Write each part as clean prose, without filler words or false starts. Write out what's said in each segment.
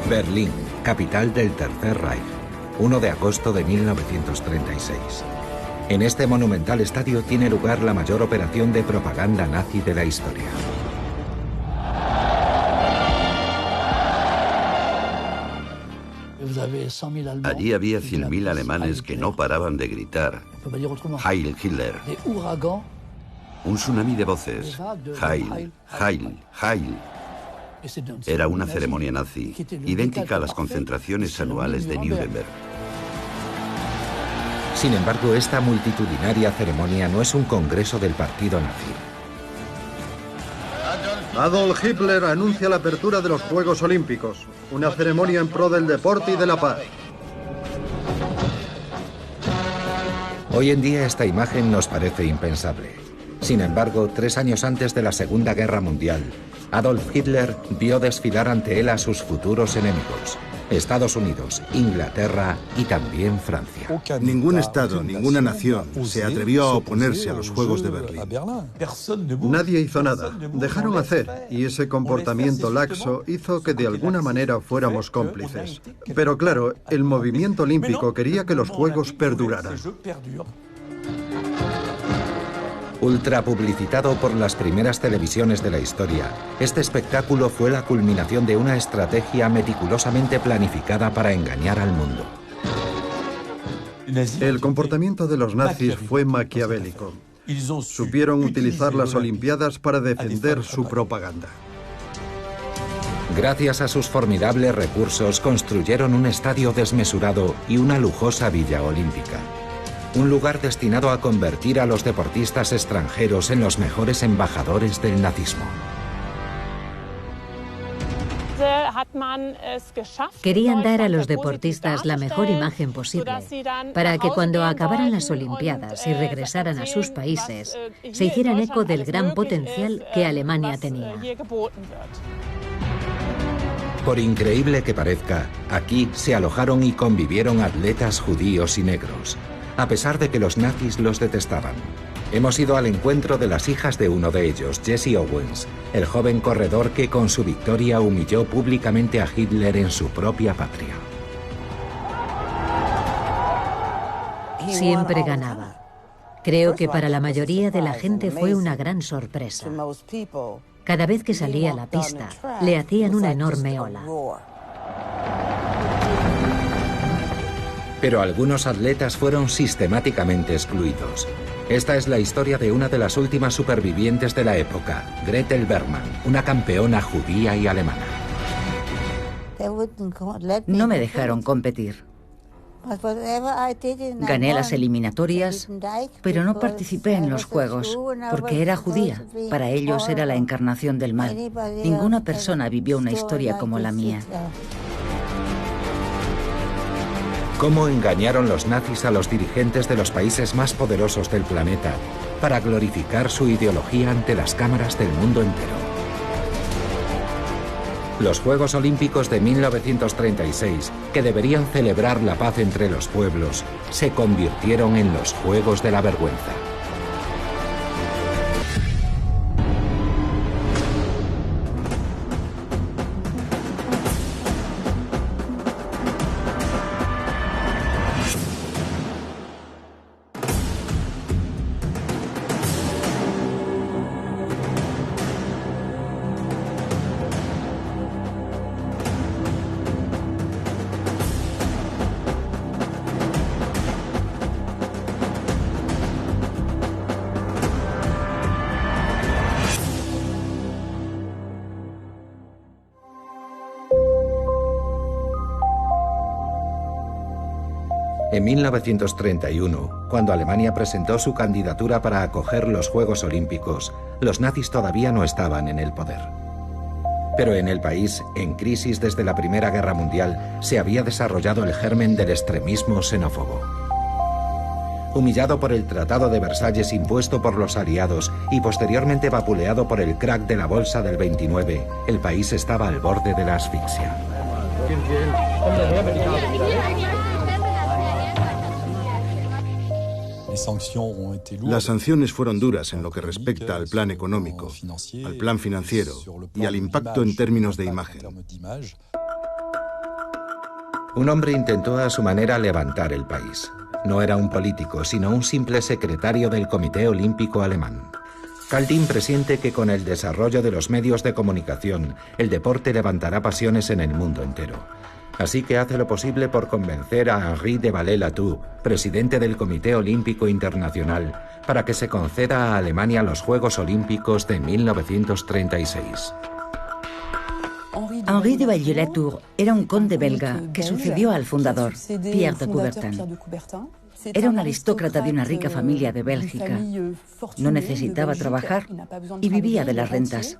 Berlín, capital del Tercer Reich, 1 de agosto de 1936. En este monumental estadio tiene lugar la mayor operación de propaganda nazi de la historia. Allí había 100.000 alemanes que no paraban de gritar Heil Hitler. Un tsunami de voces. Heil, Heil, Heil. Era una ceremonia nazi, idéntica a las concentraciones anuales de Nuremberg. Sin embargo, esta multitudinaria ceremonia no es un congreso del partido nazi. Adolf Hitler anuncia la apertura de los Juegos Olímpicos, una ceremonia en pro del deporte y de la paz. Hoy en día esta imagen nos parece impensable. Sin embargo, 3 años antes de la Segunda Guerra Mundial, Adolf Hitler vio desfilar ante él a sus futuros enemigos: Estados Unidos, Inglaterra y también Francia. Ningún estado, ninguna nación se atrevió a oponerse a los Juegos de Berlín. Nadie hizo nada, dejaron hacer, y ese comportamiento laxo hizo que de alguna manera fuéramos cómplices. Pero claro, el movimiento olímpico quería que los Juegos perduraran. Ultra publicitado por las primeras televisiones de la historia, este espectáculo fue la culminación de una estrategia meticulosamente planificada para engañar al mundo. El comportamiento de los nazis fue maquiavélico. Supieron utilizar las Olimpiadas para defender su propaganda. Gracias a sus formidables recursos, construyeron un estadio desmesurado y una lujosa villa olímpica. Un lugar destinado a convertir a los deportistas extranjeros en los mejores embajadores del nazismo. Querían dar a los deportistas la mejor imagen posible, para que cuando acabaran las Olimpiadas y regresaran a sus países, se hicieran eco del gran potencial que Alemania tenía. Por increíble que parezca, aquí se alojaron y convivieron atletas judíos y negros, a pesar de que los nazis los detestaban. Hemos ido al encuentro de las hijas de uno de ellos, Jesse Owens, el joven corredor que con su victoria humilló públicamente a Hitler en su propia patria. Siempre ganaba. Creo que para la mayoría de la gente fue una gran sorpresa. Cada vez que salía a la pista, le hacían una enorme ola. Pero algunos atletas fueron sistemáticamente excluidos. Esta es la historia de una de las últimas supervivientes de la época, Gretel Bergmann, una campeona judía y alemana. No me dejaron competir. Gané las eliminatorias, pero no participé en los Juegos, porque era judía. Para ellos era la encarnación del mal. Ninguna persona vivió una historia como la mía. ¿Cómo engañaron los nazis a los dirigentes de los países más poderosos del planeta para glorificar su ideología ante las cámaras del mundo entero? Los Juegos Olímpicos de 1936, que deberían celebrar la paz entre los pueblos, se convirtieron en los Juegos de la Vergüenza. En 1931, cuando Alemania presentó su candidatura para acoger los Juegos Olímpicos, los nazis todavía no estaban en el poder. Pero en el país, en crisis desde la Primera Guerra Mundial, se había desarrollado el germen del extremismo xenófobo. Humillado por el Tratado de Versalles impuesto por los aliados y posteriormente vapuleado por el crack de la bolsa del 29, el país estaba al borde de la asfixia. Las sanciones fueron duras en lo que respecta al plan económico, al plan financiero y al impacto en términos de imagen. Un hombre intentó a su manera levantar el país. No era un político, sino un simple secretario del Comité Olímpico Alemán. Karl Diem presiente que con el desarrollo de los medios de comunicación, el deporte levantará pasiones en el mundo entero. Así que hace lo posible por convencer a Henri de Vallée-Latour, presidente del Comité Olímpico Internacional, para que se conceda a Alemania los Juegos Olímpicos de 1936. Henri de Vallée-Latour era un conde belga que sucedió al fundador, Pierre de Coubertin. Era un aristócrata de una rica familia de Bélgica. No necesitaba trabajar y vivía de las rentas.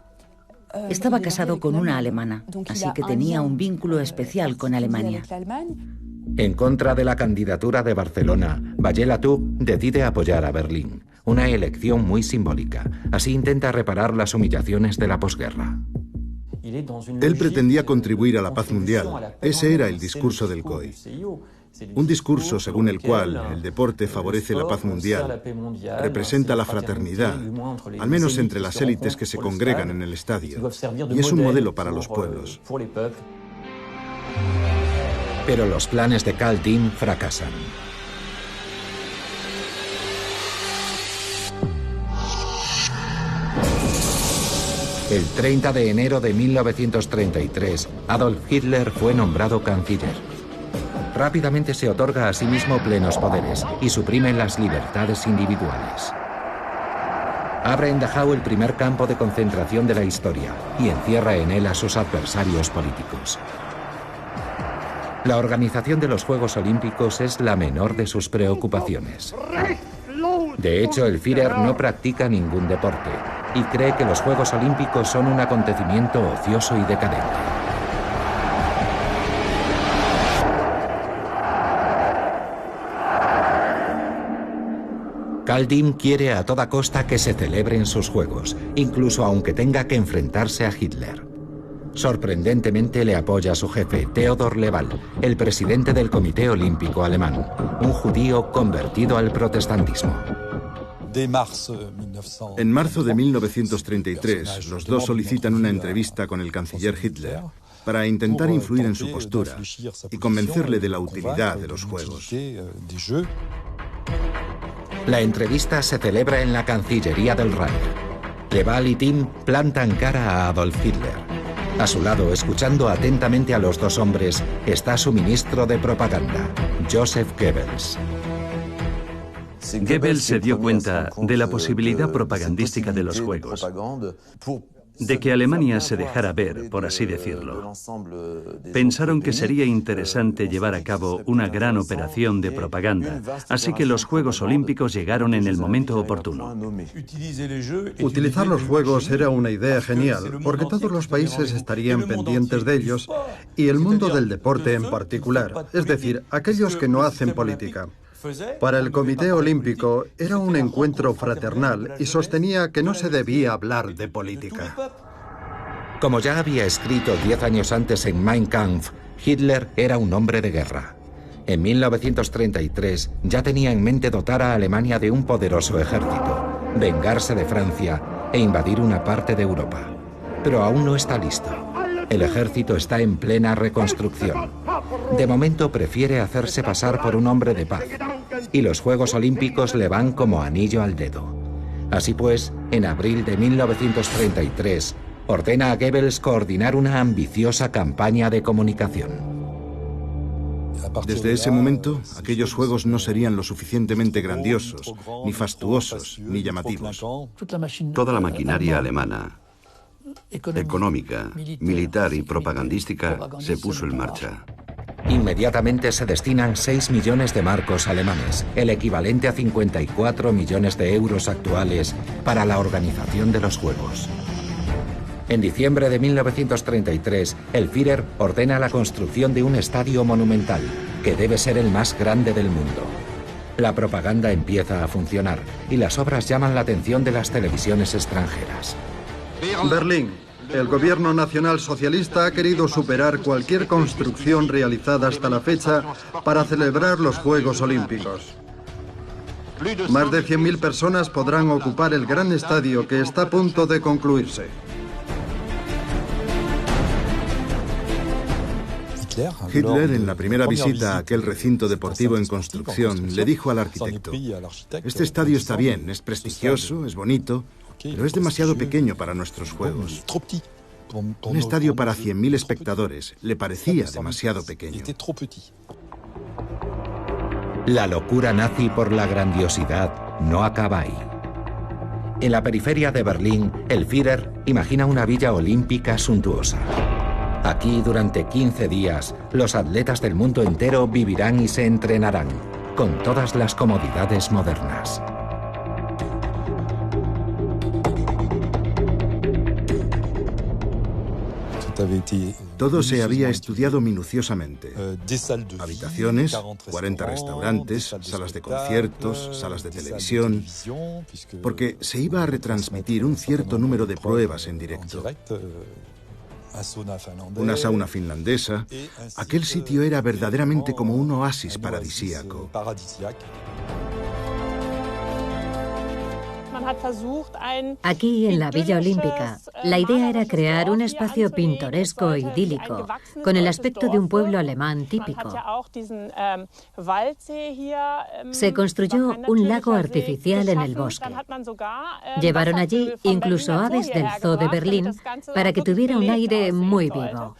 Estaba casado con una alemana, así que tenía un vínculo especial con Alemania. En contra de la candidatura de Barcelona, Vallée-Latour decide apoyar a Berlín, una elección muy simbólica. Así intenta reparar las humillaciones de la posguerra. Él pretendía contribuir a la paz mundial. Ese era el discurso del COI. Un discurso según el cual el deporte favorece la paz mundial, representa la fraternidad, al menos entre las élites que se congregan en el estadio, y es un modelo para los pueblos. Pero los planes de Karl Diem fracasan. El 30 de enero de 1933, Adolf Hitler fue nombrado canciller. Rápidamente se otorga a sí mismo plenos poderes y suprime las libertades individuales. Abre en Dachau el primer campo de concentración de la historia y encierra en él a sus adversarios políticos. La organización de los Juegos Olímpicos es la menor de sus preocupaciones. De hecho, el Führer no practica ningún deporte y cree que los Juegos Olímpicos son un acontecimiento ocioso y decadente. Karl Diem quiere a toda costa que se celebren sus Juegos, incluso aunque tenga que enfrentarse a Hitler. Sorprendentemente le apoya a su jefe, Theodor Leval, el presidente del Comité Olímpico Alemán, un judío convertido al protestantismo. En marzo de 1933, los dos solicitan una entrevista con el canciller Hitler para intentar influir en su postura y convencerle de la utilidad de los Juegos. La entrevista se celebra en la Cancillería del Reich. Leval y Diem plantan cara a Adolf Hitler. A su lado, escuchando atentamente a los dos hombres, está su ministro de propaganda, Joseph Goebbels. Goebbels se dio cuenta de la posibilidad propagandística de los Juegos, de que Alemania se dejara ver, por así decirlo. Pensaron que sería interesante llevar a cabo una gran operación de propaganda, así que los Juegos Olímpicos llegaron en el momento oportuno. Utilizar los Juegos era una idea genial, porque todos los países estarían pendientes de ellos y el mundo del deporte en particular, es decir, aquellos que no hacen política. Para el Comité Olímpico era un encuentro fraternal y sostenía que no se debía hablar de política. Como ya había escrito 10 años antes en Mein Kampf, Hitler era un hombre de guerra. En 1933 ya tenía en mente dotar a Alemania de un poderoso ejército, vengarse de Francia e invadir una parte de Europa. Pero aún no está listo. El ejército está en plena reconstrucción. De momento prefiere hacerse pasar por un hombre de paz, y los Juegos Olímpicos le van como anillo al dedo. Así pues, en abril de 1933, ordena a Goebbels coordinar una ambiciosa campaña de comunicación. Desde ese momento, aquellos Juegos no serían lo suficientemente grandiosos, ni fastuosos, ni llamativos. Toda la maquinaria alemana, económica, militar y propagandística, se puso en marcha. Inmediatamente se destinan 6 millones de marcos alemanes, el equivalente a 54 millones de euros actuales, para la organización de los Juegos. En diciembre de 1933, el Führer ordena la construcción de un estadio monumental, que debe ser el más grande del mundo. La propaganda empieza a funcionar y las obras llaman la atención de las televisiones extranjeras. Berlín. El gobierno nacional socialista ha querido superar cualquier construcción realizada hasta la fecha para celebrar los Juegos Olímpicos. Más de 100.000 personas podrán ocupar el gran estadio que está a punto de concluirse. Hitler, en la primera visita a aquel recinto deportivo en construcción, le dijo al arquitecto: este estadio está bien, es prestigioso, es bonito, pero es demasiado pequeño para nuestros juegos. Un estadio para 100.000 espectadores le parecía demasiado pequeño. La locura nazi por la grandiosidad no acaba ahí. En la periferia de Berlín, el Führer imagina una villa olímpica suntuosa. Aquí, durante 15 días, los atletas del mundo entero vivirán y se entrenarán, con todas las comodidades modernas. Todo se había estudiado minuciosamente. Habitaciones, 40 restaurantes, salas de conciertos, salas de televisión, porque se iba a retransmitir un cierto número de pruebas en directo. Una sauna finlandesa. Aquel sitio era verdaderamente como un oasis paradisíaco. Aquí, en la Villa Olímpica, la idea era crear un espacio pintoresco e idílico, con el aspecto de un pueblo alemán típico. Se construyó un lago artificial en el bosque. Llevaron allí incluso aves del Zoo de Berlín para que tuviera un aire muy vivo.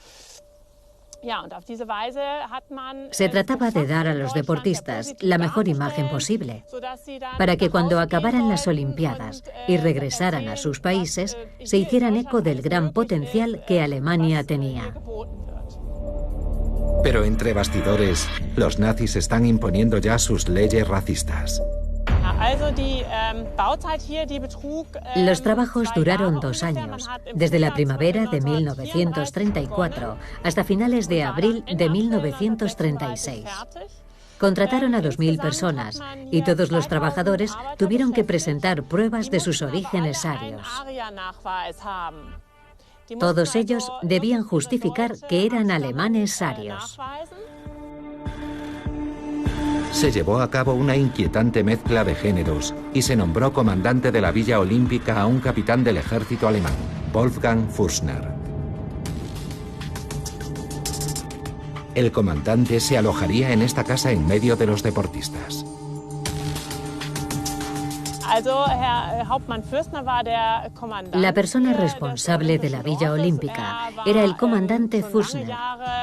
Se trataba de dar a los deportistas la mejor imagen posible, para que cuando acabaran las Olimpiadas y regresaran a sus países, se hicieran eco del gran potencial que Alemania tenía. Pero entre bastidores, los nazis están imponiendo ya sus leyes racistas. Los trabajos duraron 2 años, desde la primavera de 1934 hasta finales de abril de 1936. Contrataron a 2.000 personas y todos los trabajadores tuvieron que presentar pruebas de sus orígenes arios. Todos ellos debían justificar que eran alemanes arios. Se llevó a cabo una inquietante mezcla de géneros y se nombró comandante de la Villa Olímpica a un capitán del ejército alemán, Wolfgang Fürstner. El comandante se alojaría en esta casa en medio de los deportistas. La persona responsable de la Villa Olímpica era el comandante Fürstner.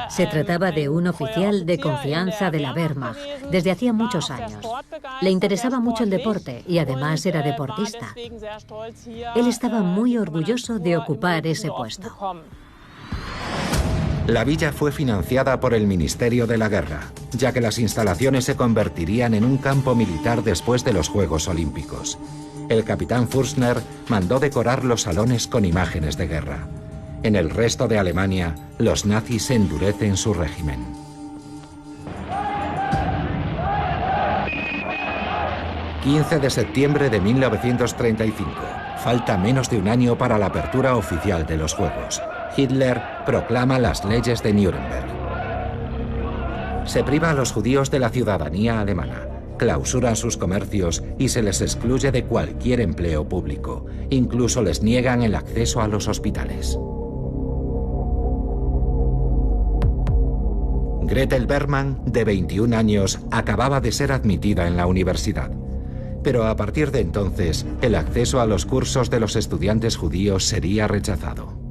Se trataba de un oficial de confianza de la Wehrmacht desde hacía muchos años. Le interesaba mucho el deporte y además era deportista. Él estaba muy orgulloso de ocupar ese puesto. La villa fue financiada por el Ministerio de la Guerra, ya que las instalaciones se convertirían en un campo militar después de los Juegos Olímpicos. El capitán Fürstner mandó decorar los salones con imágenes de guerra. En el resto de Alemania, los nazis endurecen su régimen. ...15 de septiembre de 1935. Falta menos de un año para la apertura oficial de los Juegos. Hitler proclama las leyes de Nuremberg. Se priva a los judíos de la ciudadanía alemana, clausuran sus comercios y se les excluye de cualquier empleo público. Incluso les niegan el acceso a los hospitales. Gretel Bergmann, de 21 años, acababa de ser admitida en la universidad. Pero a partir de entonces, el acceso a los cursos de los estudiantes judíos sería rechazado.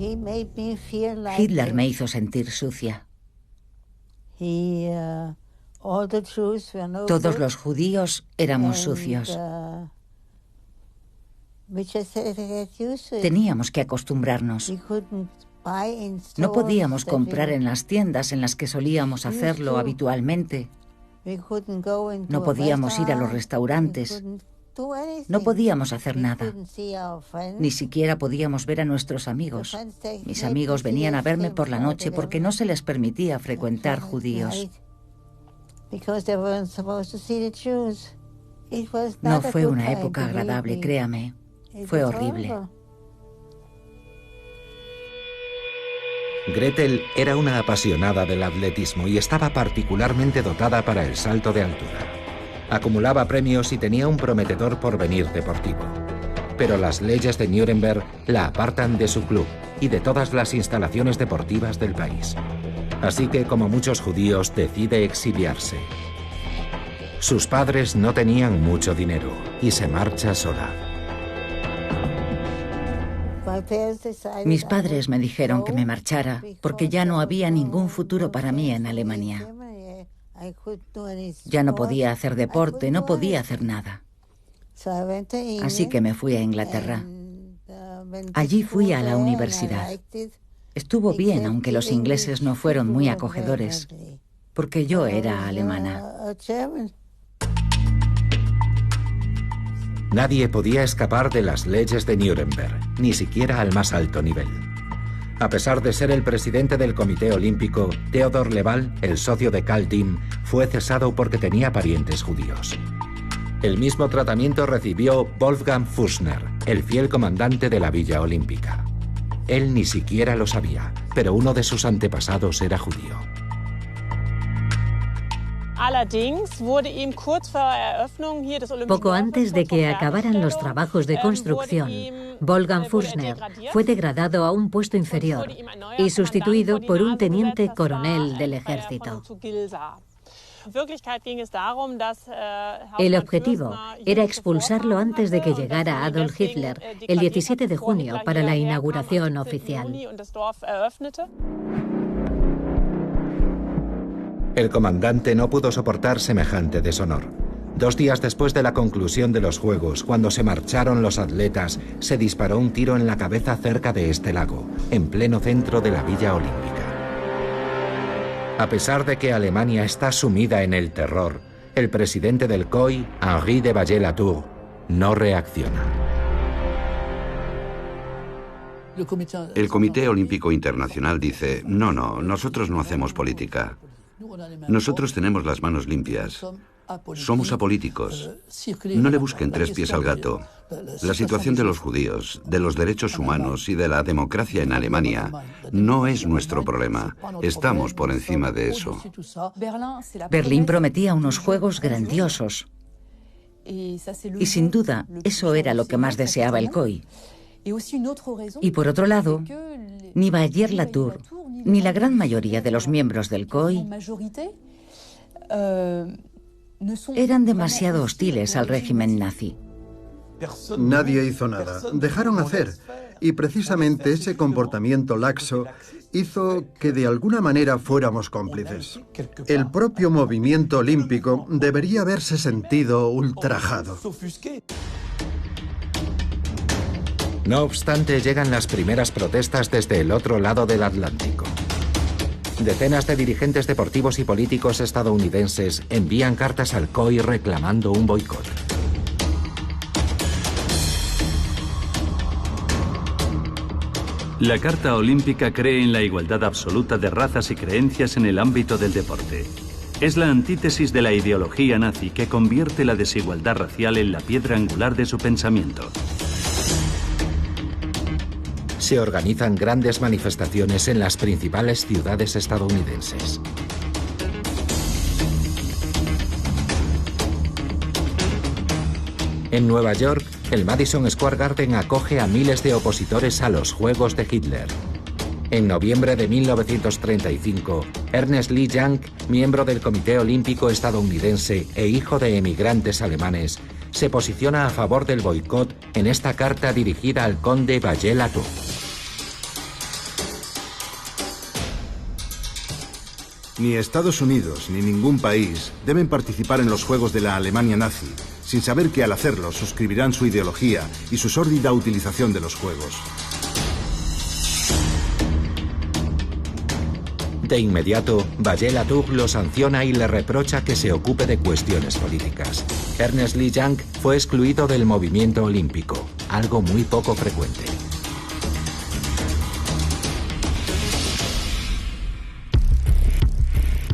Hitler me hizo sentir sucia. Todos los judíos éramos sucios. Teníamos que acostumbrarnos. No podíamos comprar en las tiendas en las que solíamos hacerlo habitualmente. No podíamos ir a los restaurantes. No podíamos hacer nada. Ni siquiera podíamos ver a nuestros amigos. Mis amigos venían a verme por la noche porque no se les permitía frecuentar judíos. No fue una época agradable, créame. Fue horrible. Gretel era una apasionada del atletismo y estaba particularmente dotada para el salto de altura. Acumulaba premios y tenía un prometedor porvenir deportivo. Pero las leyes de Nuremberg la apartan de su club y de todas las instalaciones deportivas del país. Así que, como muchos judíos, decide exiliarse. Sus padres no tenían mucho dinero y se marcha sola. Mis padres me dijeron que me marchara porque ya no había ningún futuro para mí en Alemania. Ya no podía hacer deporte, no podía hacer nada. Así que me fui a Inglaterra. Allí fui a la universidad. Estuvo bien, aunque los ingleses no fueron muy acogedores, porque yo era alemana. Nadie podía escapar de las leyes de Nuremberg, ni siquiera al más alto nivel. A pesar de ser el presidente del Comité Olímpico, Theodor Leval, el socio de Karl Diem, fue cesado porque tenía parientes judíos. El mismo tratamiento recibió Wolfgang Fürstner, el fiel comandante de la Villa Olímpica. Él ni siquiera lo sabía, pero uno de sus antepasados era judío. Poco antes de que acabaran los trabajos de construcción, Wolfgang Fürstner fue degradado a un puesto inferior y sustituido por un teniente coronel del ejército. El objetivo era expulsarlo antes de que llegara Adolf Hitler el 17 de junio para la inauguración oficial. El comandante no pudo soportar semejante deshonor. 2 días después de la conclusión de los Juegos, cuando se marcharon los atletas, se disparó un tiro en la cabeza cerca de este lago, en pleno centro de la Villa Olímpica. A pesar de que Alemania está sumida en el terror, el presidente del COI, Henri de Vallée-Latour, no reacciona. El Comité Olímpico Internacional dice, no, nosotros no hacemos política. Nosotros tenemos las manos limpias. Somos apolíticos. No le busquen 3 pies al gato. La situación de los judíos, de los derechos humanos y de la democracia en Alemania no es nuestro problema. Estamos por encima de eso. Berlín prometía unos juegos grandiosos. Y sin duda, eso era lo que más deseaba el COI. Y por otro lado, ni Vallée-Latour, ni la gran mayoría de los miembros del COI eran demasiado hostiles al régimen nazi. Nadie hizo nada, dejaron hacer, y precisamente ese comportamiento laxo hizo que de alguna manera fuéramos cómplices. El propio movimiento olímpico debería haberse sentido ultrajado. No obstante, llegan las primeras protestas desde el otro lado del Atlántico. Decenas de dirigentes deportivos y políticos estadounidenses envían cartas al COI reclamando un boicot. La Carta Olímpica cree en la igualdad absoluta de razas y creencias en el ámbito del deporte. Es la antítesis de la ideología nazi que convierte la desigualdad racial en la piedra angular de su pensamiento. Se organizan grandes manifestaciones en las principales ciudades estadounidenses. En Nueva York, el Madison Square Garden acoge a miles de opositores a los Juegos de Hitler. En noviembre de 1935, Ernest Lee Young, miembro del Comité Olímpico estadounidense e hijo de emigrantes alemanes, se posiciona a favor del boicot en esta carta dirigida al conde Vallée-Latour. Ni Estados Unidos ni ningún país deben participar en los Juegos de la Alemania nazi, sin saber que al hacerlo suscribirán su ideología y su sórdida utilización de los Juegos. De inmediato, Vallée-Latour lo sanciona y le reprocha que se ocupe de cuestiones políticas. Ernest Lee Young fue excluido del movimiento olímpico, algo muy poco frecuente.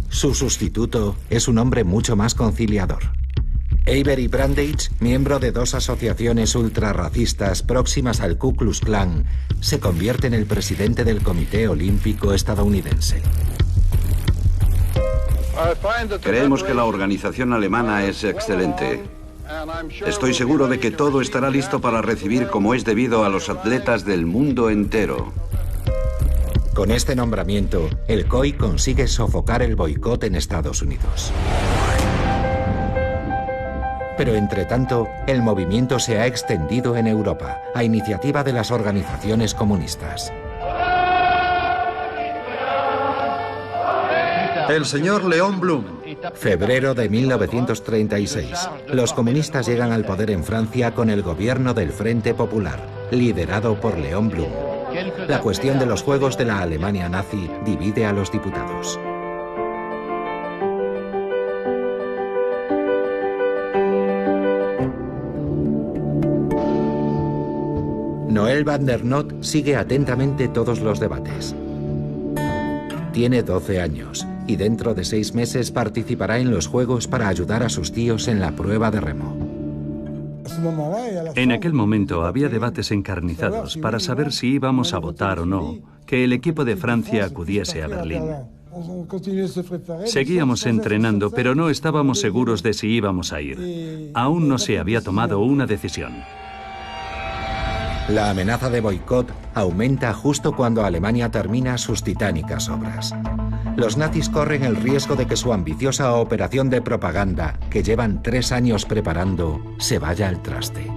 Su sustituto es un hombre mucho más conciliador. Avery Brundage, miembro de 2 asociaciones ultrarracistas próximas al Ku Klux Klan, se convierte en el presidente del Comité Olímpico estadounidense. Creemos que la organización alemana es excelente. Estoy seguro de que todo estará listo para recibir como es debido a los atletas del mundo entero. Con este nombramiento, el COI consigue sofocar el boicot en Estados Unidos. Pero entre tanto, el movimiento se ha extendido en Europa, a iniciativa de las organizaciones comunistas. El señor Léon Blum. Febrero de 1936. Los comunistas llegan al poder en Francia con el gobierno del Frente Popular, liderado por Léon Blum. La cuestión de los juegos de la Alemania nazi divide a los diputados. Noël van der Noot sigue atentamente todos los debates. Tiene 12 años y dentro de 6 meses participará en los Juegos para ayudar a sus tíos en la prueba de remo. En aquel momento había debates encarnizados para saber si íbamos a votar o no que el equipo de Francia acudiese a Berlín. Seguíamos entrenando, pero no estábamos seguros de si íbamos a ir. Aún no se había tomado una decisión. La amenaza de boicot aumenta justo cuando Alemania termina sus titánicas obras. Los nazis corren el riesgo de que su ambiciosa operación de propaganda, que llevan 3 años preparando, se vaya al traste.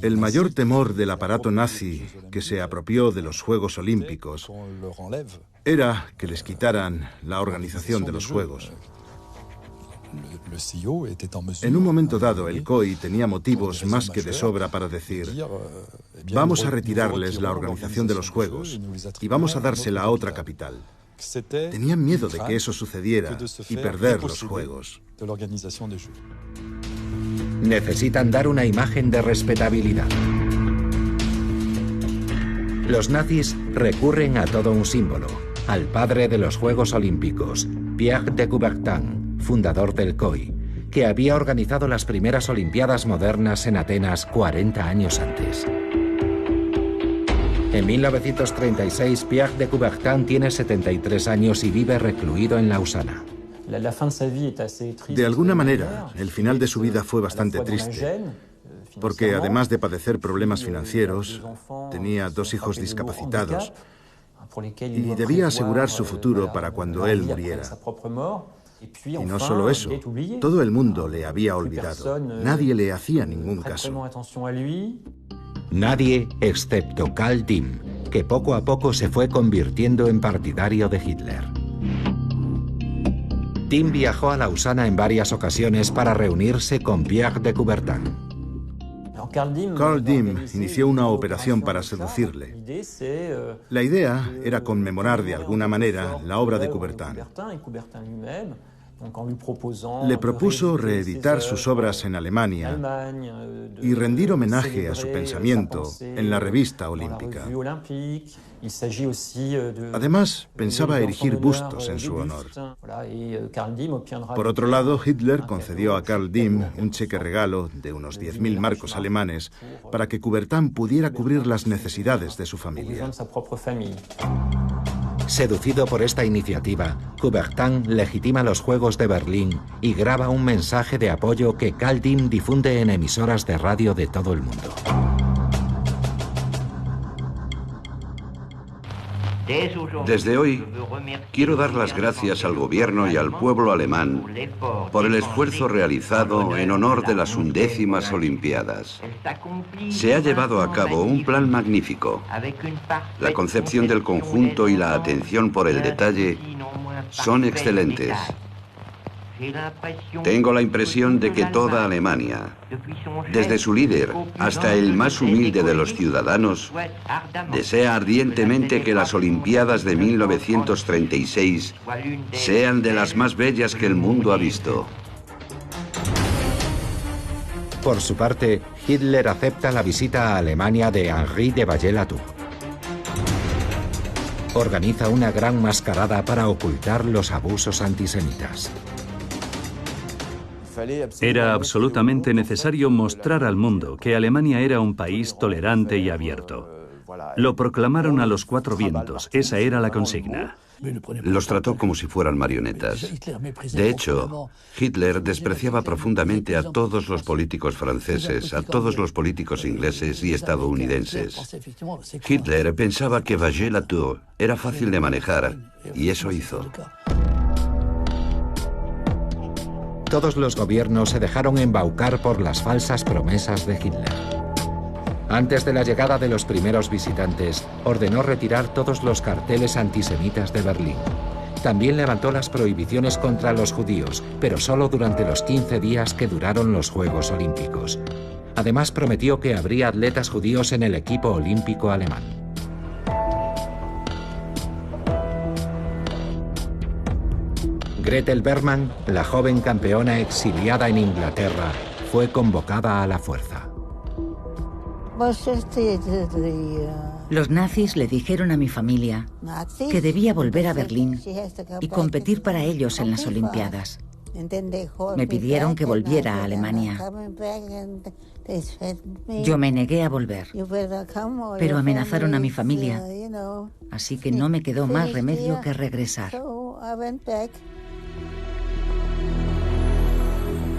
El mayor temor del aparato nazi que se apropió de los Juegos Olímpicos era que les quitaran la organización de los Juegos. En un momento dado, el COI tenía motivos más que de sobra para decir: vamos a retirarles la organización de los Juegos y vamos a dársela a otra capital. Tenían miedo de que eso sucediera y perder los Juegos. Necesitan dar una imagen de respetabilidad. Los nazis recurren a todo un símbolo, al padre de los Juegos Olímpicos, Pierre de Coubertin, fundador del COI, que había organizado las primeras Olimpiadas modernas en Atenas 40 años antes. En 1936, Pierre de Coubertin tiene 73 años y vive recluido en Lausana. De alguna manera, el final de su vida fue bastante triste, porque además de padecer problemas financieros, tenía 2 hijos discapacitados y debía asegurar su futuro para cuando él muriera. Y no solo eso, todo el mundo le había olvidado. Nadie le hacía ningún caso. Nadie excepto Karl Diem, que poco a poco se fue convirtiendo en partidario de Hitler. Diem viajó a Lausana en varias ocasiones para reunirse con Pierre de Coubertin. Karl Diem inició una operación para seducirle. La idea era conmemorar de alguna manera la obra de Coubertin. Le propuso reeditar sus obras en Alemania y rendir homenaje a su pensamiento en la revista olímpica. Además, pensaba erigir bustos en su honor. Por otro lado, Hitler concedió a Karl Diem un cheque regalo de unos 10.000 marcos alemanes para que Coubertin pudiera cubrir las necesidades de su familia. Seducido por esta iniciativa, Coubertin legitima los Juegos de Berlín y graba un mensaje de apoyo que Karl Diem difunde en emisoras de radio de todo el mundo. Desde hoy, quiero dar las gracias al gobierno y al pueblo alemán por el esfuerzo realizado en honor de las 11ª Olimpiadas. Se ha llevado a cabo un plan magnífico. La concepción del conjunto y la atención por el detalle son excelentes. Tengo la impresión de que toda Alemania, desde su líder hasta el más humilde de los ciudadanos, desea ardientemente que las Olimpiadas de 1936 sean de las más bellas que el mundo ha visto. Por su parte, Hitler acepta la visita a Alemania de Henri de Vallée-Latour. Organiza una gran mascarada para ocultar los abusos antisemitas. Era absolutamente necesario mostrar al mundo que Alemania era un país tolerante y abierto. Lo proclamaron a los 4 vientos, esa era la consigna. Los trató como si fueran marionetas. De hecho, Hitler despreciaba profundamente a todos los políticos franceses, a todos los políticos ingleses y estadounidenses. Hitler pensaba que Vager-Latour era fácil de manejar, y eso hizo. Todos los gobiernos se dejaron embaucar por las falsas promesas de Hitler. Antes de la llegada de los primeros visitantes, ordenó retirar todos los carteles antisemitas de Berlín. También levantó las prohibiciones contra los judíos, pero solo durante los 15 días que duraron los Juegos Olímpicos. Además, prometió que habría atletas judíos en el equipo olímpico alemán. Gretel Bergmann, la joven campeona exiliada en Inglaterra, fue convocada a la fuerza. Los nazis le dijeron a mi familia que debía volver a Berlín y competir para ellos en las Olimpiadas. Me pidieron que volviera a Alemania. Yo me negué a volver, pero amenazaron a mi familia, así que no me quedó más remedio que regresar.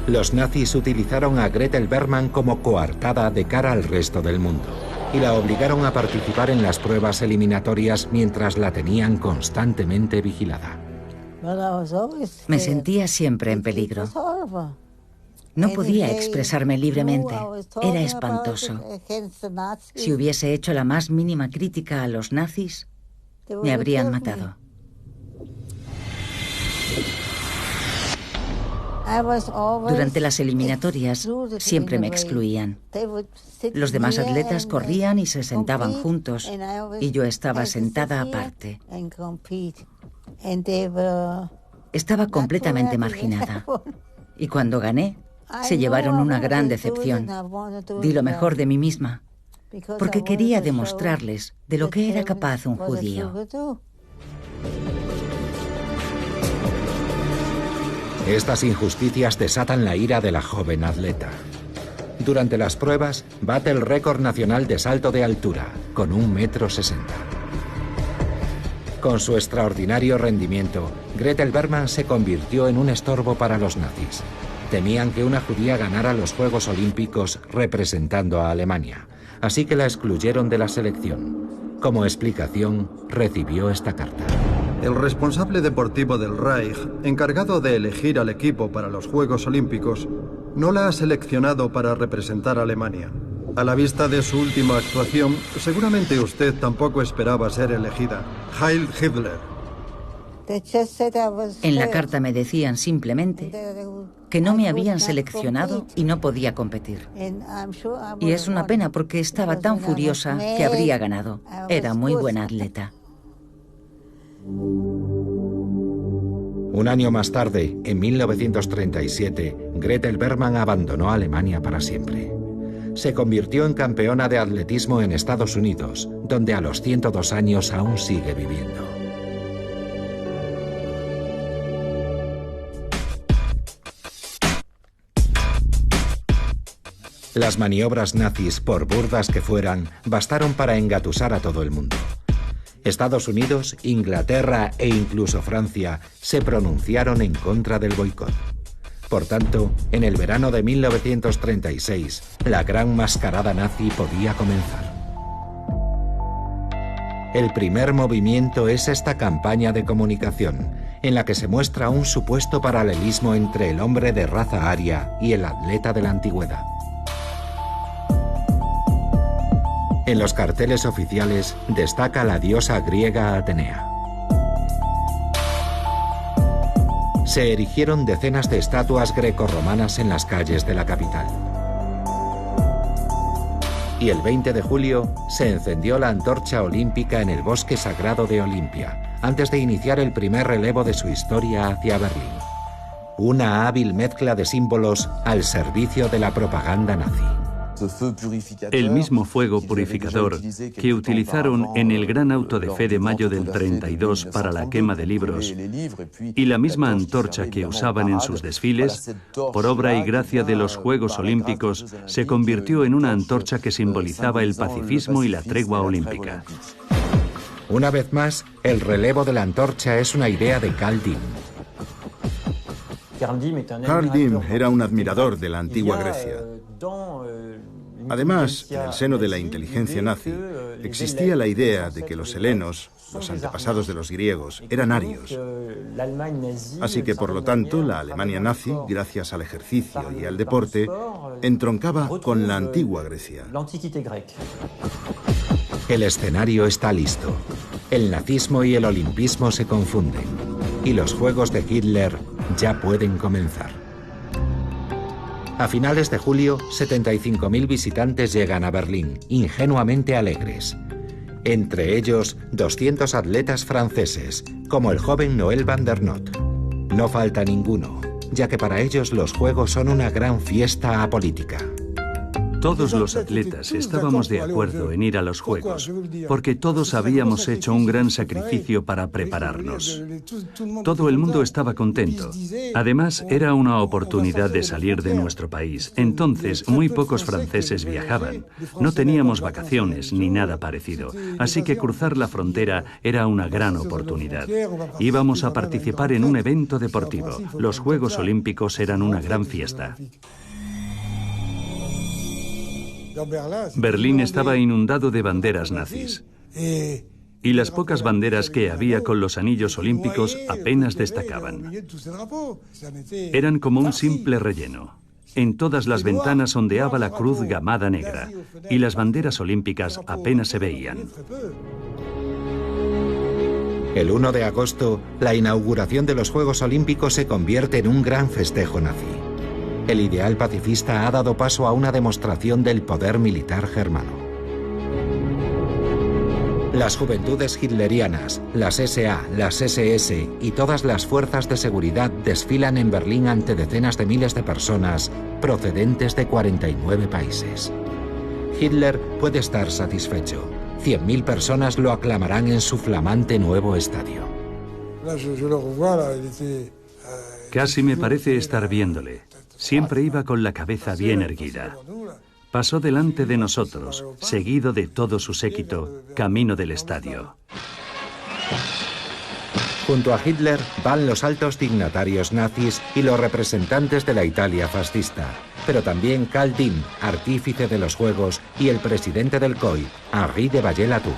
Los nazis utilizaron a Gretel Bergmann como coartada de cara al resto del mundo y la obligaron a participar en las pruebas eliminatorias mientras la tenían constantemente vigilada. Me sentía siempre en peligro. No podía expresarme libremente. Era espantoso. Si hubiese hecho la más mínima crítica a los nazis, me habrían matado. Durante las eliminatorias siempre me excluían. Los demás atletas corrían y se sentaban juntos y yo estaba sentada aparte. Estaba completamente marginada. Y cuando gané, se llevaron una gran decepción. Di lo mejor de mí misma, porque quería demostrarles de lo que era capaz un judío. Estas injusticias desatan la ira de la joven atleta. Durante las pruebas, bate el récord nacional de salto de altura, con 1,60 m. Con su extraordinario rendimiento, Gretel Bergmann se convirtió en un estorbo para los nazis. Temían que una judía ganara los Juegos Olímpicos representando a Alemania, así que la excluyeron de la selección. Como explicación, recibió esta carta. El responsable deportivo del Reich, encargado de elegir al equipo para los Juegos Olímpicos, no la ha seleccionado para representar a Alemania. A la vista de su última actuación, seguramente usted tampoco esperaba ser elegida. Heil Hitler. En la carta me decían simplemente que no me habían seleccionado y no podía competir. Y es una pena porque estaba tan furiosa que habría ganado. Era muy buena atleta. Un año más tarde, en 1937, Gretel Bergmann abandonó Alemania para siempre. Se convirtió en campeona de atletismo en Estados Unidos, donde a los 102 años aún sigue viviendo. Las maniobras nazis, por burdas que fueran, bastaron para engatusar a todo el mundo. Estados Unidos, Inglaterra e incluso Francia se pronunciaron en contra del boicot. Por tanto, en el verano de 1936, la gran mascarada nazi podía comenzar. El primer movimiento es esta campaña de comunicación, en la que se muestra un supuesto paralelismo entre el hombre de raza aria y el atleta de la antigüedad. En los carteles oficiales destaca la diosa griega Atenea. Se erigieron decenas de estatuas grecorromanas en las calles de la capital. Y el 20 de julio se encendió la antorcha olímpica en el bosque sagrado de Olimpia, antes de iniciar el primer relevo de su historia hacia Berlín. Una hábil mezcla de símbolos al servicio de la propaganda nazi. El mismo fuego purificador que utilizaron en el gran auto de fe de mayo del 32 para la quema de libros y la misma antorcha que usaban en sus desfiles, por obra y gracia de los Juegos Olímpicos, se convirtió en una antorcha que simbolizaba el pacifismo y la tregua olímpica. Una vez más, el relevo de la antorcha es una idea de Karl Diem. Karl Diem era un admirador de la antigua Grecia. Además, en el seno de la inteligencia nazi, existía la idea de que los helenos, los antepasados de los griegos, eran arios. Así que, por lo tanto, la Alemania nazi, gracias al ejercicio y al deporte, entroncaba con la antigua Grecia. El escenario está listo. El nazismo y el olimpismo se confunden. Y los juegos de Hitler ya pueden comenzar. A finales de julio, 75.000 visitantes llegan a Berlín, ingenuamente alegres. Entre ellos, 200 atletas franceses, como el joven Noël van der Noot. No falta ninguno, ya que para ellos los Juegos son una gran fiesta apolítica. Todos los atletas estábamos de acuerdo en ir a los Juegos, porque todos habíamos hecho un gran sacrificio para prepararnos. Todo el mundo estaba contento. Además, era una oportunidad de salir de nuestro país. Entonces, muy pocos franceses viajaban. No teníamos vacaciones ni nada parecido. Así que cruzar la frontera era una gran oportunidad. Íbamos a participar en un evento deportivo. Los Juegos Olímpicos eran una gran fiesta. Berlín estaba inundado de banderas nazis. Y las pocas banderas que había con los anillos olímpicos apenas destacaban. Eran como un simple relleno. En todas las ventanas ondeaba la cruz gamada negra, y las banderas olímpicas apenas se veían. El 1 de agosto, la inauguración de los Juegos Olímpicos se convierte en un gran festejo nazi. El ideal pacifista ha dado paso a una demostración del poder militar germano. Las juventudes hitlerianas, las SA, las SS y todas las fuerzas de seguridad desfilan en Berlín ante decenas de miles de personas procedentes de 49 países. Hitler puede estar satisfecho. 100.000 personas lo aclamarán en su flamante nuevo estadio. Casi me parece estar viéndole. Siempre iba con la cabeza bien erguida. Pasó delante de nosotros, seguido de todo su séquito, camino del estadio. Junto a Hitler van los altos dignatarios nazis y los representantes de la Italia fascista, pero también Karl Diem, artífice de los Juegos, y el presidente del COI, Henri de Vallée-Latour.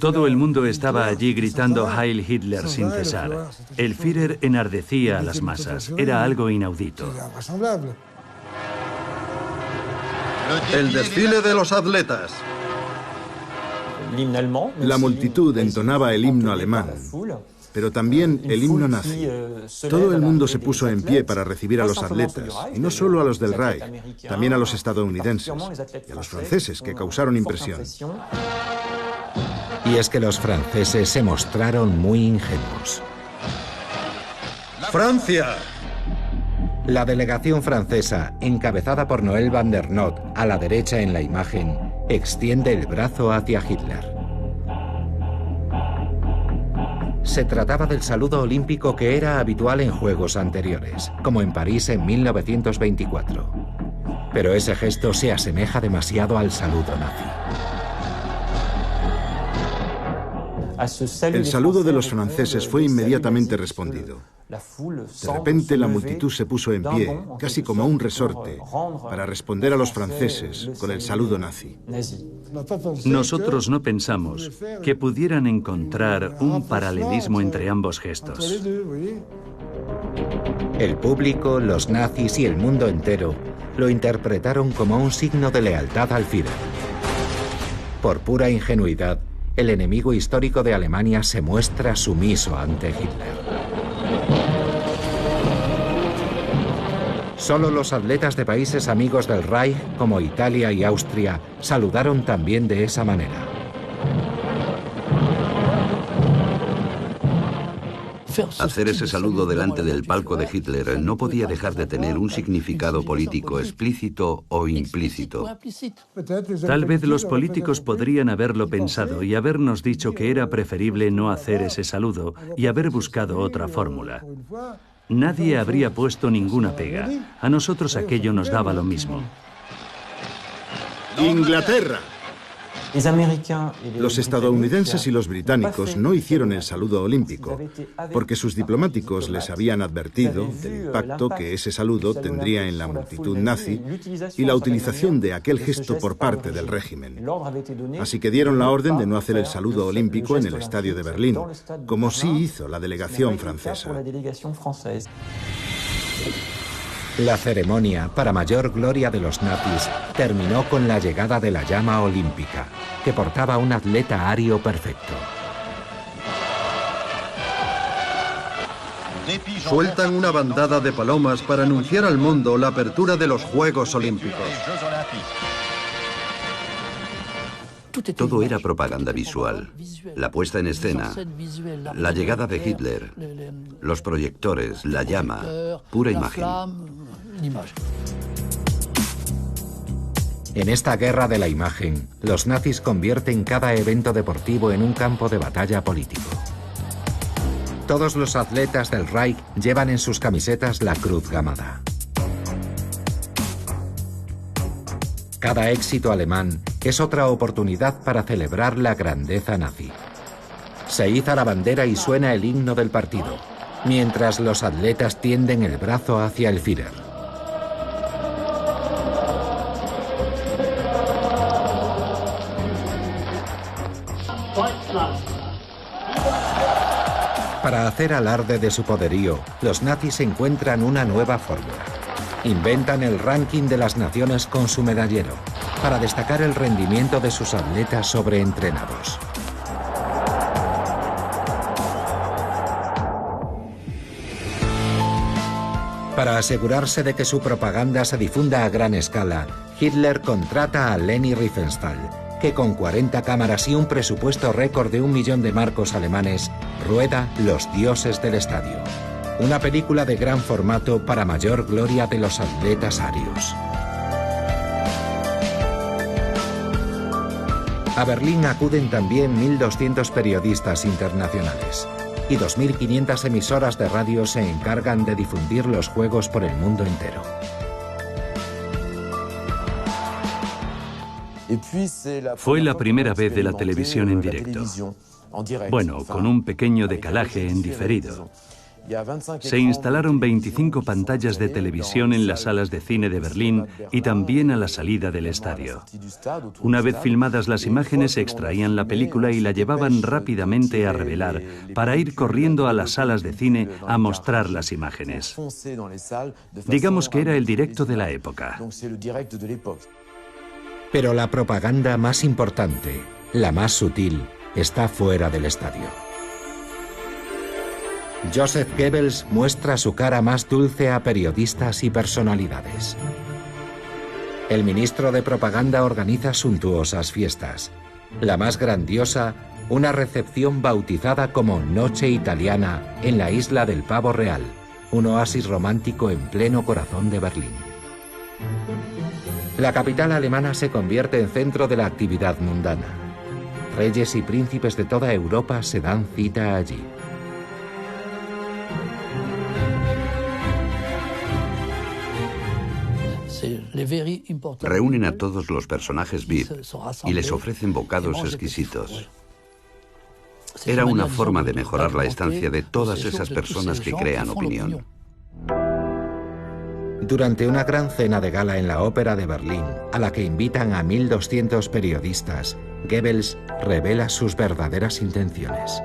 Todo el mundo estaba allí gritando Heil Hitler sin cesar. El Führer enardecía a las masas. Era algo inaudito. El desfile de los atletas. La multitud entonaba el himno alemán, pero también el himno nazi. Todo el mundo se puso en pie para recibir a los atletas, y no solo a los del Reich, también a los estadounidenses y a los franceses, que causaron impresión. Y es que los franceses se mostraron muy ingenuos. ¡Francia! La delegación francesa, encabezada por Noël van der Noot, a la derecha en la imagen, extiende el brazo hacia Hitler. Se trataba del saludo olímpico que era habitual en Juegos anteriores, como en París en 1924. Pero ese gesto se asemeja demasiado al saludo nazi. El saludo de los franceses fue inmediatamente respondido. De repente la multitud se puso en pie, casi como un resorte, para responder a los franceses con el saludo nazi. Nosotros no pensamos que pudieran encontrar un paralelismo entre ambos gestos. El público, los nazis y el mundo entero lo interpretaron como un signo de lealtad al Führer. Por pura ingenuidad, el enemigo histórico de Alemania se muestra sumiso ante Hitler. Solo los atletas de países amigos del Reich, como Italia y Austria, saludaron también de esa manera. Hacer ese saludo delante del palco de Hitler no podía dejar de tener un significado político explícito o implícito. Tal vez los políticos podrían haberlo pensado y habernos dicho que era preferible no hacer ese saludo y haber buscado otra fórmula. Nadie habría puesto ninguna pega. A nosotros aquello nos daba lo mismo. Inglaterra. Los estadounidenses y los británicos no hicieron el saludo olímpico porque sus diplomáticos les habían advertido del impacto que ese saludo tendría en la multitud nazi y la utilización de aquel gesto por parte del régimen. Así que dieron la orden de no hacer el saludo olímpico en el estadio de Berlín, como sí hizo la delegación francesa. La ceremonia, para mayor gloria de los nazis, terminó con la llegada de la llama olímpica, que portaba un atleta ario perfecto. Sueltan una bandada de palomas para anunciar al mundo la apertura de los Juegos Olímpicos. Todo era propaganda visual. La puesta en escena, la llegada de Hitler, los proyectores, la llama, pura imagen. En esta guerra de la imagen, los nazis convierten cada evento deportivo en un campo de batalla político. Todos los atletas del Reich llevan en sus camisetas la cruz gamada. Cada éxito alemán es otra oportunidad para celebrar la grandeza nazi. Se iza la bandera y suena el himno del partido, mientras los atletas tienden el brazo hacia el Führer. Para hacer alarde de su poderío, los nazis encuentran una nueva fórmula. Inventan el ranking de las naciones con su medallero, para destacar el rendimiento de sus atletas sobreentrenados. Para asegurarse de que su propaganda se difunda a gran escala, Hitler contrata a Leni Riefenstahl, que con 40 cámaras y un presupuesto récord de 1 millón de marcos alemanes, rueda Los dioses del estadio. Una película de gran formato para mayor gloria de los atletas arios. A Berlín acuden también 1.200 periodistas internacionales y 2.500 emisoras de radio se encargan de difundir los Juegos por el mundo entero. Fue la primera vez de la televisión en directo. Bueno, con un pequeño decalaje en diferido. Se instalaron 25 pantallas de televisión en las salas de cine de Berlín y también a la salida del estadio. Una vez filmadas las imágenes, se extraían la película y la llevaban rápidamente a revelar para ir corriendo a las salas de cine a mostrar las imágenes. Digamos que era el directo de la época. Pero la propaganda más importante, la más sutil, está fuera del estadio. Joseph Goebbels muestra su cara más dulce a periodistas y personalidades. El ministro de propaganda organiza suntuosas fiestas. La más grandiosa, una recepción bautizada como Noche Italiana en la isla del Pavo Real, un oasis romántico en pleno corazón de Berlín. La capital alemana se convierte en centro de la actividad mundana. Reyes y príncipes de toda Europa se dan cita allí. Reúnen a todos los personajes VIP y les ofrecen bocados exquisitos. Era una forma de mejorar la estancia de todas esas personas que crean opinión. Durante una gran cena de gala en la Ópera de Berlín, a la que invitan a 1.200 periodistas, Goebbels revela sus verdaderas intenciones.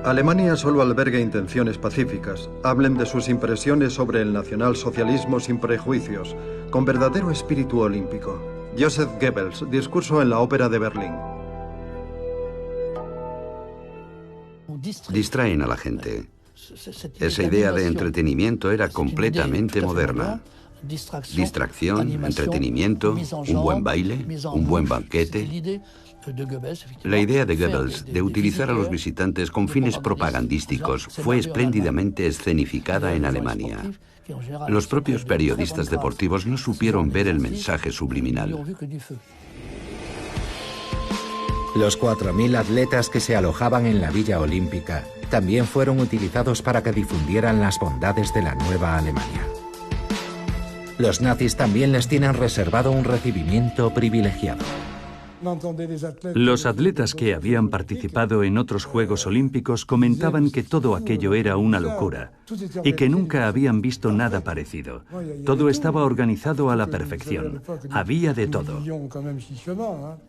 Alemania solo alberga intenciones pacíficas. Hablen de sus impresiones sobre el nacionalsocialismo sin prejuicios, con verdadero espíritu olímpico. Joseph Goebbels, discurso en la Ópera de Berlín. Distraen a la gente. Esa idea de entretenimiento era completamente moderna. Distracción, entretenimiento, un buen baile, un buen banquete. La idea de Goebbels de utilizar a los visitantes con fines propagandísticos fue espléndidamente escenificada en Alemania. Los propios periodistas deportivos no supieron ver el mensaje subliminal. Los 4.000 atletas que se alojaban en la Villa Olímpica también fueron utilizados para que difundieran las bondades de la nueva Alemania. Los nazis también les tienen reservado un recibimiento privilegiado. Los atletas que habían participado en otros Juegos Olímpicos comentaban que todo aquello era una locura y que nunca habían visto nada parecido. Todo estaba organizado a la perfección. Había de todo.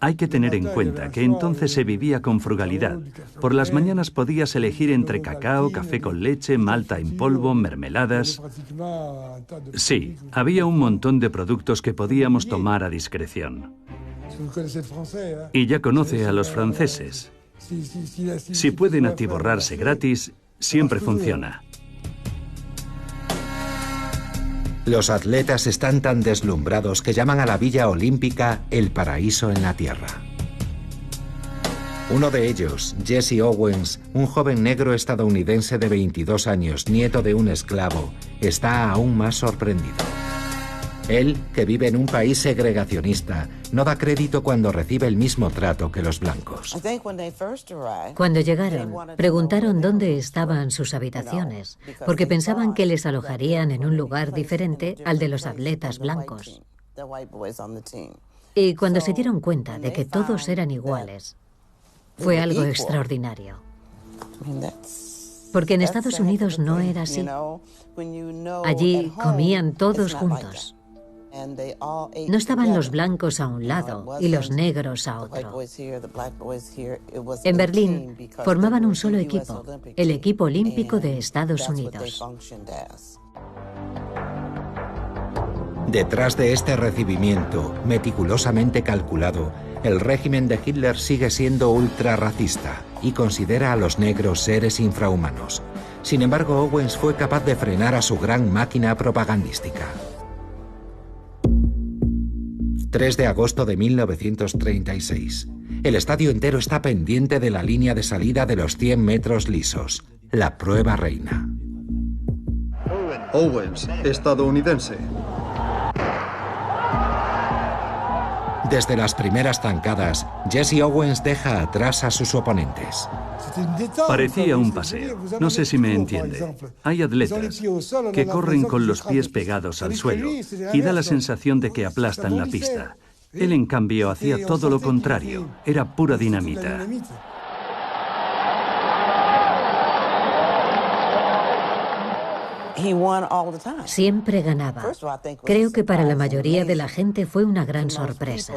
Hay que tener en cuenta que entonces se vivía con frugalidad. Por las mañanas podías elegir entre cacao, café con leche, malta en polvo, mermeladas. Sí, había un montón de productos que podíamos tomar a discreción. Y ya conoce a los franceses. Si pueden atiborrarse gratis, siempre funciona. Los atletas están tan deslumbrados que llaman a la Villa Olímpica el paraíso en la tierra. Uno de ellos, Jesse Owens, un joven negro estadounidense de 22 años, nieto de un esclavo, está aún más sorprendido. Él, que vive en un país segregacionista, no da crédito cuando recibe el mismo trato que los blancos. Cuando llegaron, preguntaron dónde estaban sus habitaciones, porque pensaban que les alojarían en un lugar diferente al de los atletas blancos. Y cuando se dieron cuenta de que todos eran iguales, fue algo extraordinario. Porque en Estados Unidos no era así. Allí comían todos juntos. No estaban los blancos a un lado y los negros a otro. En Berlín formaban un solo equipo, el equipo olímpico de Estados Unidos. Detrás de este recibimiento, meticulosamente calculado, el régimen de Hitler sigue siendo ultrarracista y considera a los negros seres infrahumanos. Sin embargo, Owens fue capaz de frenar a su gran máquina propagandística. 3 de agosto de 1936. El estadio entero está pendiente de la línea de salida de los 100 metros lisos, la prueba reina. Owens, estadounidense. Desde las primeras zancadas, Jesse Owens deja atrás a sus oponentes. Parecía un paseo. No sé si me entiende. Hay atletas que corren con los pies pegados al suelo y da la sensación de que aplastan la pista. Él, en cambio, hacía todo lo contrario. Era pura dinamita. Siempre ganaba. Creo que para la mayoría de la gente fue una gran sorpresa.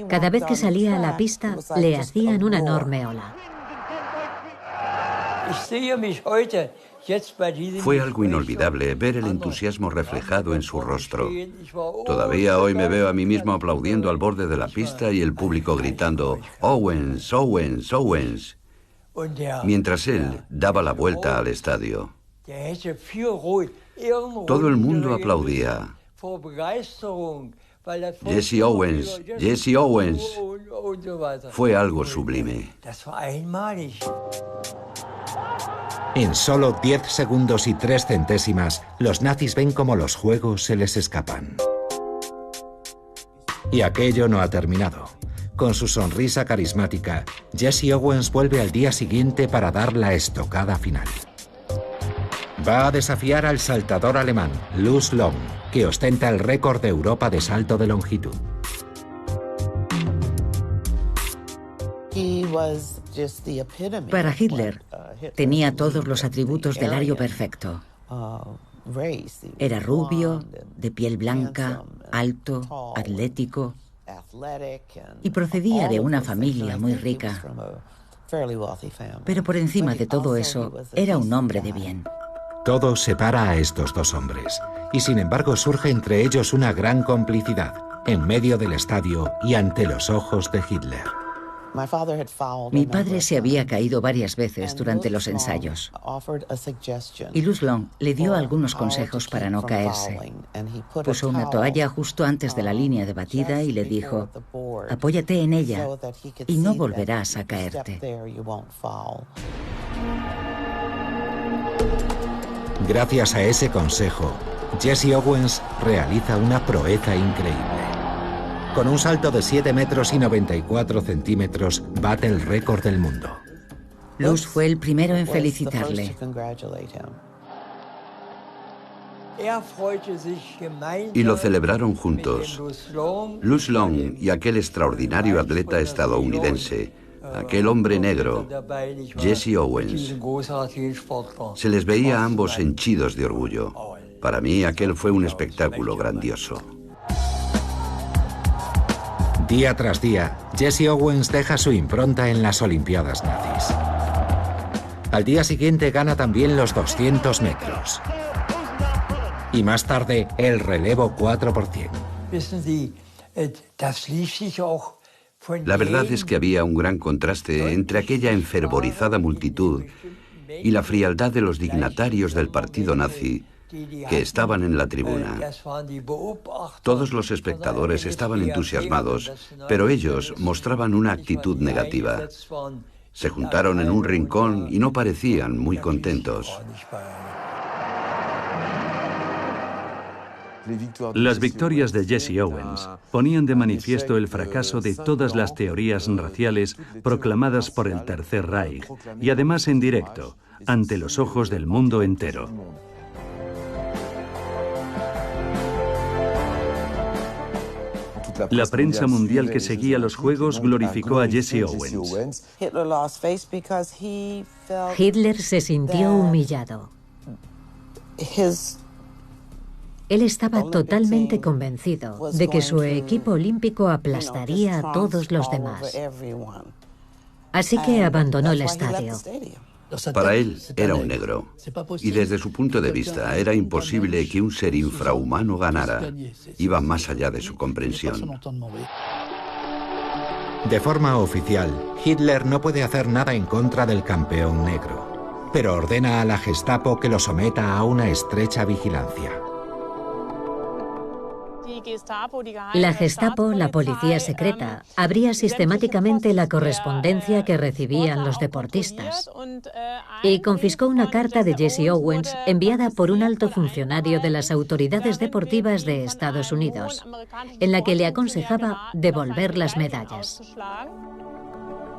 Cada vez que salía a la pista, le hacían una enorme ola. Fue algo inolvidable ver el entusiasmo reflejado en su rostro. Todavía hoy me veo a mí mismo aplaudiendo al borde de la pista y el público gritando «Owens, Owens, Owens», mientras él daba la vuelta al estadio. Todo el mundo aplaudía. Jesse Owens, Jesse Owens. Fue algo sublime. En solo 10 segundos y 3 centésimas, los nazis ven cómo los juegos se les escapan. Y aquello no ha terminado. Con su sonrisa carismática, Jesse Owens vuelve al día siguiente para dar la estocada final. Va a desafiar al saltador alemán, Luz Long, que ostenta el récord de Europa de salto de longitud. Para Hitler, tenía todos los atributos del ario perfecto. Era rubio, de piel blanca, alto, atlético, y procedía de una familia muy rica. Pero por encima de todo eso, era un hombre de bien. Todo separa a estos dos hombres, y sin embargo surge entre ellos una gran complicidad, en medio del estadio y ante los ojos de Hitler. Mi padre se había caído varias veces durante los ensayos, y Luz Long le dio algunos consejos para no caerse. Puso una toalla justo antes de la línea de batida y le dijo: «Apóyate en ella y no volverás a caerte». Gracias a ese consejo, Jesse Owens realiza una proeza increíble. Con un salto de 7 metros y 94 centímetros, bate el récord del mundo. Luz fue el primero en felicitarle. Y lo celebraron juntos. Luz Long y aquel extraordinario atleta estadounidense, aquel hombre negro, Jesse Owens. Se les veía a ambos henchidos de orgullo. Para mí aquel fue un espectáculo grandioso. Día tras día, Jesse Owens deja su impronta en las Olimpiadas nazis. Al día siguiente gana también los 200 metros. Y más tarde, el relevo 4 por 100. La verdad es que había un gran contraste entre aquella enfervorizada multitud y la frialdad de los dignatarios del partido nazi que estaban en la tribuna. Todos los espectadores estaban entusiasmados, pero ellos mostraban una actitud negativa. Se juntaron en un rincón y no parecían muy contentos. Las victorias de Jesse Owens ponían de manifiesto el fracaso de todas las teorías raciales proclamadas por el Tercer Reich y además en directo, ante los ojos del mundo entero. La prensa mundial que seguía los Juegos glorificó a Jesse Owens. Hitler se sintió humillado. Él estaba totalmente convencido de que su equipo olímpico aplastaría a todos los demás. Así que abandonó el estadio. Para él era un negro, y desde su punto de vista era imposible que un ser infrahumano ganara. Iba más allá de su comprensión. De forma oficial, Hitler no puede hacer nada en contra del campeón negro, pero ordena a la Gestapo que lo someta a una estrecha vigilancia. La Gestapo, la policía secreta, abría sistemáticamente la correspondencia que recibían los deportistas y confiscó una carta de Jesse Owens enviada por un alto funcionario de las autoridades deportivas de Estados Unidos, en la que le aconsejaba devolver las medallas.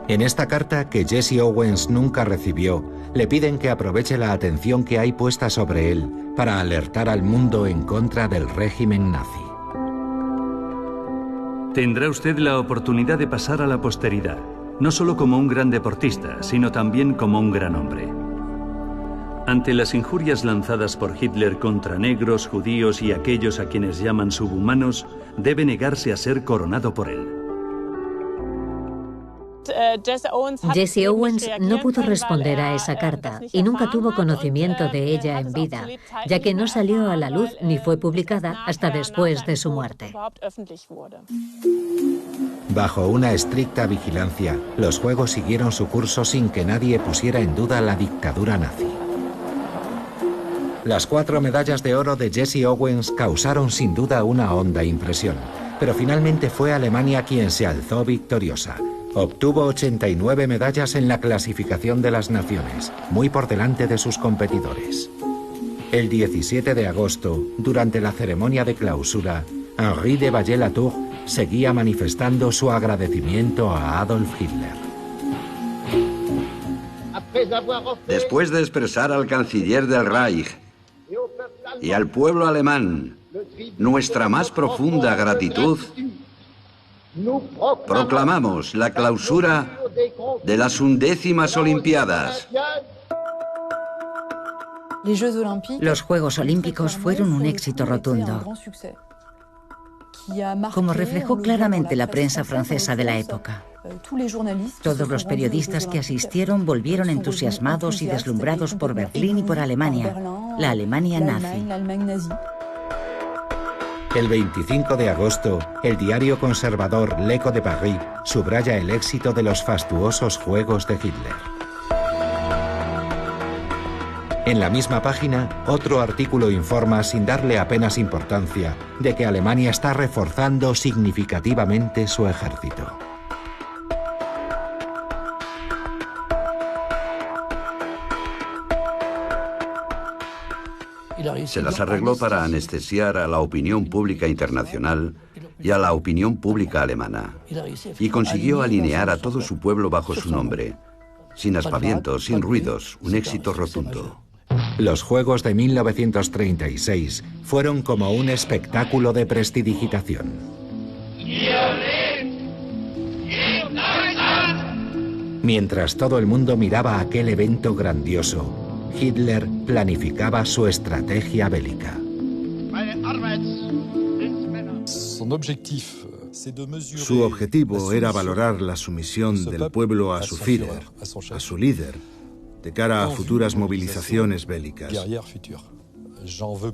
En esta carta, que Jesse Owens nunca recibió, le piden que aproveche la atención que hay puesta sobre él para alertar al mundo en contra del régimen nazi. Tendrá usted la oportunidad de pasar a la posteridad, no solo como un gran deportista, sino también como un gran hombre. Ante las injurias lanzadas por Hitler contra negros, judíos y aquellos a quienes llaman subhumanos, debe negarse a ser coronado por él. Jesse Owens no pudo responder a esa carta y nunca tuvo conocimiento de ella en vida, ya que no salió a la luz ni fue publicada hasta después de su muerte. Bajo una estricta vigilancia, los Juegos siguieron su curso sin que nadie pusiera en duda la dictadura nazi. Las 4 medallas de oro de Jesse Owens causaron sin duda una honda impresión, pero finalmente fue Alemania quien se alzó victoriosa. Obtuvo 89 medallas en la clasificación de las naciones, muy por delante de sus competidores. El 17 de agosto, durante la ceremonia de clausura, Henri de Vallée-Latour seguía manifestando su agradecimiento a Adolf Hitler. Después de expresar al canciller del Reich y al pueblo alemán nuestra más profunda gratitud, proclamamos la clausura de las 11ª Olimpiadas. Los Juegos Olímpicos fueron un éxito rotundo, como reflejó claramente la prensa francesa de la época. Todos los periodistas que asistieron volvieron entusiasmados y deslumbrados por Berlín y por Alemania, la Alemania nazi. El 25 de agosto, el diario conservador L'Echo de Paris subraya el éxito de los fastuosos Juegos de Hitler. En la misma página, otro artículo informa, sin darle apenas importancia, de que Alemania está reforzando significativamente su ejército. Se las arregló para anestesiar a la opinión pública internacional y a la opinión pública alemana, y consiguió alinear a todo su pueblo bajo su nombre, sin aspavientos, sin ruidos, un éxito rotundo. Los Juegos de 1936 fueron como un espectáculo de prestidigitación. Mientras todo el mundo miraba aquel evento grandioso, Hitler planificaba su estrategia bélica. Su objetivo era valorar la sumisión del pueblo a su Führer, a su líder, de cara a futuras movilizaciones bélicas.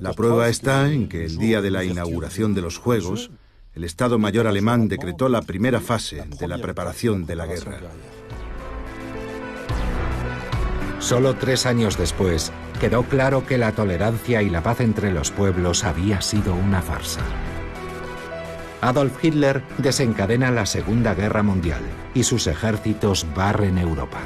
La prueba está en que el día de la inauguración de los Juegos, el Estado Mayor alemán decretó la primera fase de la preparación de la guerra. Solo 3 años después, quedó claro que la tolerancia y la paz entre los pueblos había sido una farsa. Adolf Hitler desencadena la Segunda Guerra Mundial y sus ejércitos barren Europa.